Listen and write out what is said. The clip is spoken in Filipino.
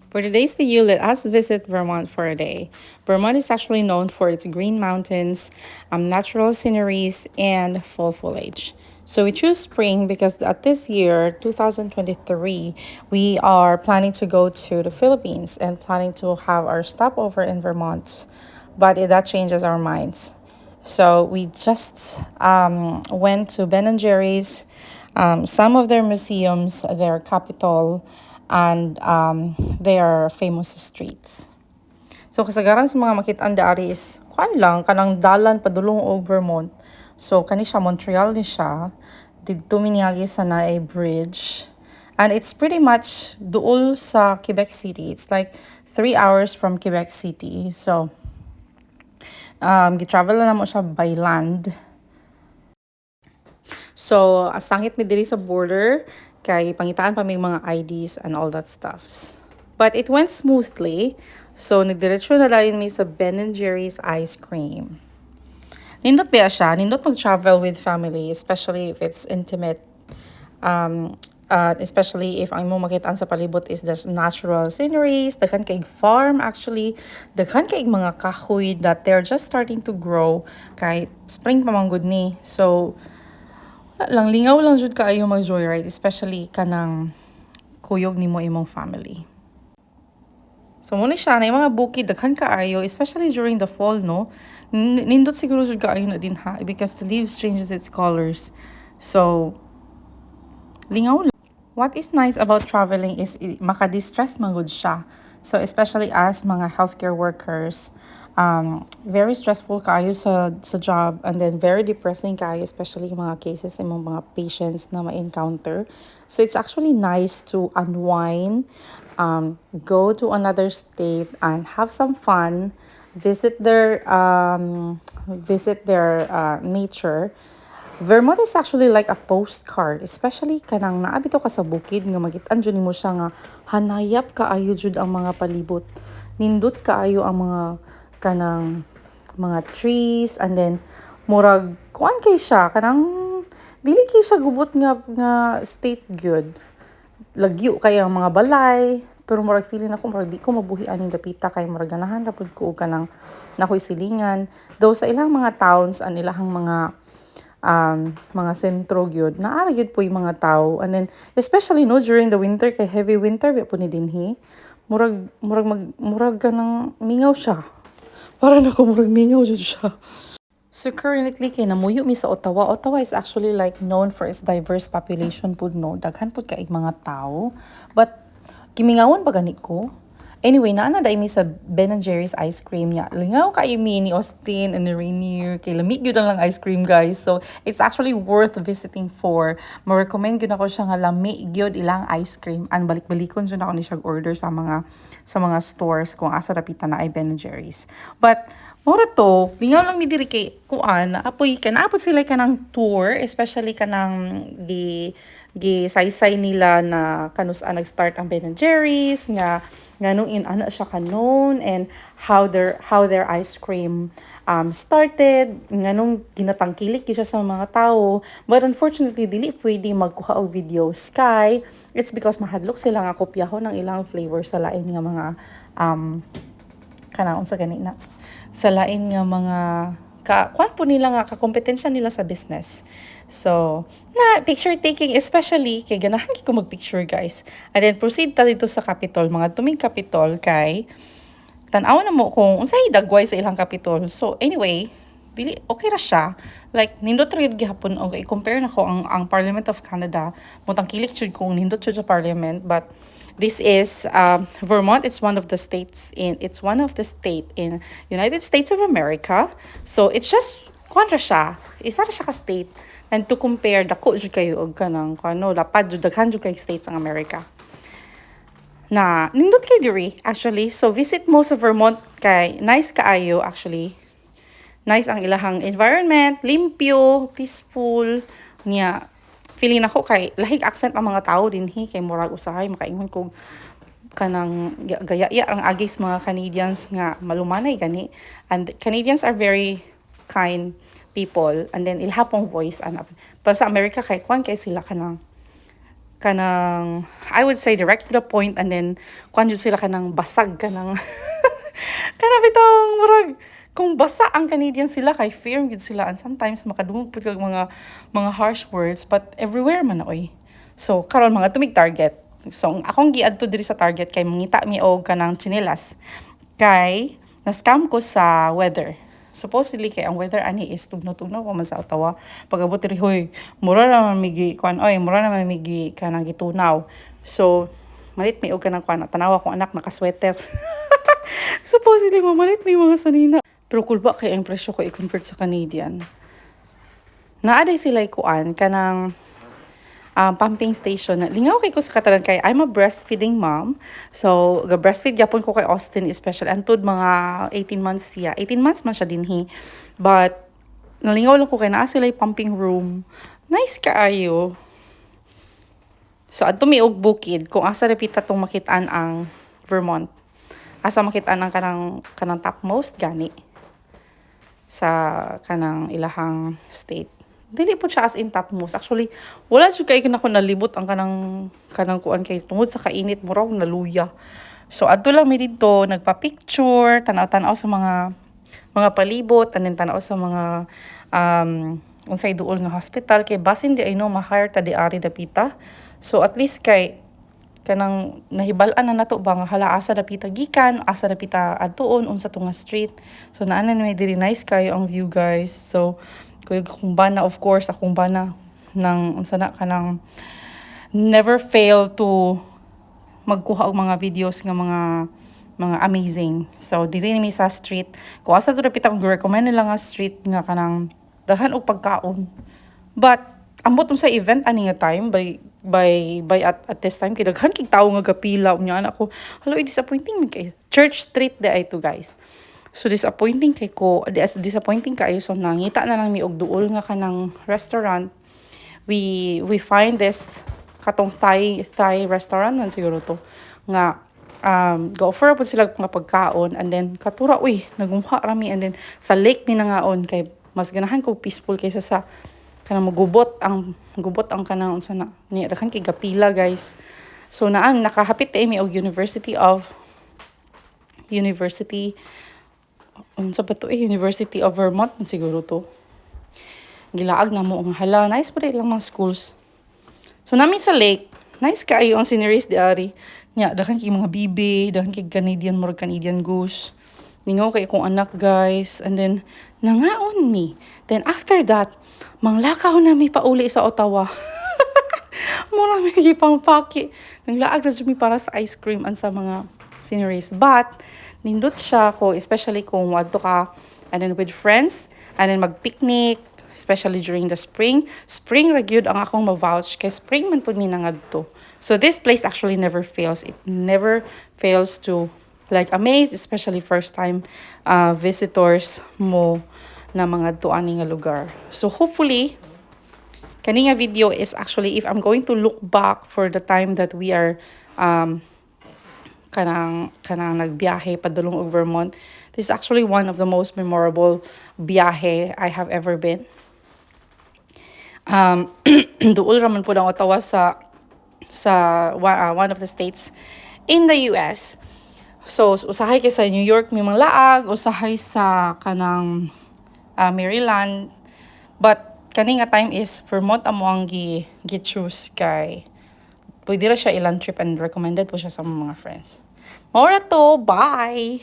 For today's video, let us visit Vermont for a day. Vermont is actually known for its green mountains, natural sceneries, and full foliage. So we choose spring because at this year, 2023, we are planning to go to the Philippines and planning to have our stopover in Vermont. But that changes our minds. So we just went to Ben and Jerry's, some of their museums, their capital, and their famous streets. So kasagaran sa mga makit-an daari is kuan lang kanang dalan padulong og Vermont. So kani siya Montreal ni siya. Didto miniagi sa naay bridge. And it's pretty much duol sa Quebec City. It's like 3 hours from Quebec City. So gi-travel na mo siya by land. So, asangit mi diri sa border kay pangitaan pa may mga IDs and all that stuffs. But it went smoothly. So, nagdiretso na lang mi sa Ben and Jerry's ice cream. Nindot ba siya? Nindot mag-travel with family, especially if it's intimate. Especially if ang mo makitaan sa palibot is the natural sceneries, daghan kay farm actually, daghan kay mga kahoy that they're just starting to grow kay spring pa man gud ni. So, lang lingaw lang jud kaayo mag joyride, especially kanang kuyog nimo imong family. So muna siya na yung mga bukid daghan kaayo, especially during the fall, no. Nindot siguro jud kaayo na din ha because the leaves changes its colors. So lingaw lang. What is nice about traveling is maka-distress man gud siya. So especially as mga healthcare workers, very stressful kayo sa job and then very depressing kayo, especially mga cases ng mga patients na ma-encounter. So it's actually nice to unwind, go to another state and have some fun, visit their nature. Vermont is actually like a postcard, especially kanang naabito ka sa bukid nga magitan jud nimo siya nga hanayap kaayo jud ang mga palibot. Nindot kaayo ang mga kanang mga trees and then murag kuan kay siya kanang dili kay siya gubot nga state good. Lagyo kay ang mga balay pero murag feeling ako murag di ko mabuhi aning dapita kay murag ganahan ra pud ko og kanang nakoy silingan. Though sa ilang mga towns ang ilahang mga sentro gyud naara gyud po yung mga tao and then especially no during the winter kay heavy winter po ni dinhi murag ganang mingaw siya para na ko murag mingaw jud siya. So currently kay namuyo mi sa Ottawa. Ottawa is actually like known for its diverse population pud, no, daghan pud kay mga tao but gimingawon pa gani ko. Anyway, naana dai mi sa Ben and Jerry's ice cream niya. Lingaw kay mi ni Austin and ni Rainier. Kay lamig gyud lang ice cream, guys. So, it's actually worth visiting for. Ma-recommend gyud ako siya nga lami gyud ilang ice cream. And balik-balikon jud ako ni siya order sa mga stores kung asa dapitan na ay Ben and Jerry's. But mura to, lingaw lang mi diri kay kuan, apoy kanapod sila kanang tour, especially kanang saysay nila na kanus-an nag-start ang Ben and Jerry's nga nganong ana siya kanon and how their ice cream started, nganong ginatangkilik siya sa mga tao. But unfortunately dili pwede magkuha og video sky. It's because mahadlok sila nga kopyahon ng ilang flavor sa lain nga mga kanaon sa ganina sa lain nga mga kuan po nila nga kakompetensya nila sa business. So, na picture taking especially kay ganahan ko mag-picture, guys. And then proceed ta dito sa Capitol, mga tuming Capitol kay tan-aw na mo kung unsay dagway sa ilang Capitol. So, anyway, dili okay ra siya. Like nindot ra gyud gihapon okay compare na ko ang Parliament of Canada. Mutang kilik jud kung nindot jud sa parliament but this is Vermont. It's one of the state in United States of America. So it's just kontra siya. Isa ra siya ka state. And to compare dako jud kayo og kanang kano lapad jud daghan jud kay states ang America. Na nindot kay diri actually. So visit mo sa Vermont kay nice kaayo actually. Nice ang ilahang environment, limpyo, peaceful niya. Feeling ako kay lahig accent ang mga tao dinhi kay murag usahay makaingon kog kanang gaya-ya ang agis mga Canadians nga malumanay gani. And Canadians are very kind people and then ilhapong voice anap. Pero sa America kay kwan kay sila kanang kanang I would say direct to the point, and then kuan jud sila kanang basag kanang kanang bitong murag kung basa ang Canadian sila kay firm gid sila, and sometimes makadungog pud kag mga harsh words, but everywhere man na oy. So karon mga tumig Target. So ang akong giadto diri sa Target kay mangita mi og kanang tsinelas. Kay na-scam ko sa weather. Supposedly kay ang weather ani is tugnaw-tugnaw pa man sa Ottawa. Pag-abot diri hoy, mura na mamigi kuan oy, mura na mamigi kanang gitunaw. So malit mi og kanang kuan, tanawa kong anak naka-sweater. Supposedly mamalit may mga sanina. Pero cool ba kay ang presyo ko i-convert sa Canadian? Naaday sila kuan kanang pumping station. Lingaw kay ko sa katalan kay I'm a breastfeeding mom. So, ga-breastfeed yapon ko kay Austin especially. Antud mga 18 months siya. 18 months man siya dinhi. But, nalingaw lang ko kay naa sila pumping room. Nice kaayo. So, adto mi og bukid kung asa repita tong makitaan ang Vermont. Asa makitaan ang kanang topmost gani sa kanang ilahang state. Dili po siya as in topmost. Actually, wala siya kay ko nalibot ang kanang kuan kay tungod sa kainit mo raw naluya. So adto lang mi dito nagpa-picture, tanaw-tanaw sa mga palibot, and then tanaw sa mga unsay duol nga hospital kay basin di I know ma-hire ta di ari dapita. So at least kay kanang nahibal-an na nato ba nga hala asa dapita gikan, asa dapita adtuon unsa to nga street. So naanan may diri nice kayo ang view guys. So kung bana of course akong bana ng unsa na kanang never fail to magkuha og mga videos nga mga amazing. So diri ni sa street kung asa to dapita kong recommend nila nga street nga kanang daghan og pagkaon. But ambot sa event ani nga time by at this time kay daghan kay tawo nga gapila unya anak ko. Hello, disappointing man kay Church Street de ay to guys. So disappointing kay ko, disappointing kaayo so nangita na lang mi og duol nga kanang restaurant. We find this katong Thai restaurant man siguro to nga go-offer po sila nga pagkaon, and then katura uy nagumha rami, and then sa lake mi nangaon kay mas ganahan ko peaceful kaysa sa kanang gubot ang kanang unsa na ni daghan kay gapila guys. So naan nakahapit mi og University University of Vermont siguro to. Gilaag na mo ang hala, nice pa rin lang mga schools. So namin sa lake, nice kaayo ang sceneries di ari. Nya daghan kay mga bibi, daghan kay Canadian goose. Ningaw kay akong anak guys, and then nangaon mi. Then after that, manglakaw na mi pauli sa Ottawa. Mura mi gipangpaki. Naglaag na mi para sa ice cream and sa mga sceneries. But nindot siya ko, especially kung wadto ka and then with friends, and then mag-picnic, especially during the spring. Spring ra gyud ang akong ma-vouch kay spring man pud mi nangadto. So this place actually never fails. It never fails to like amaze, especially first time visitors mo na mga tuani nga lugar. So hopefully kani nga video is actually if I'm going to look back for the time that we are kanang nagbiyahe padulong og Vermont, this is actually one of the most memorable biyahe I have ever been. Duol raman po ang Ottawa sa one of the states in the US. So usahay kay sa New York may mga laag, usahay sa kanang Maryland, but kani nga time is Vermont amo ang gi-choose kay pwede ra siya ilang trip and recommended po siya sa mga friends. More to, bye!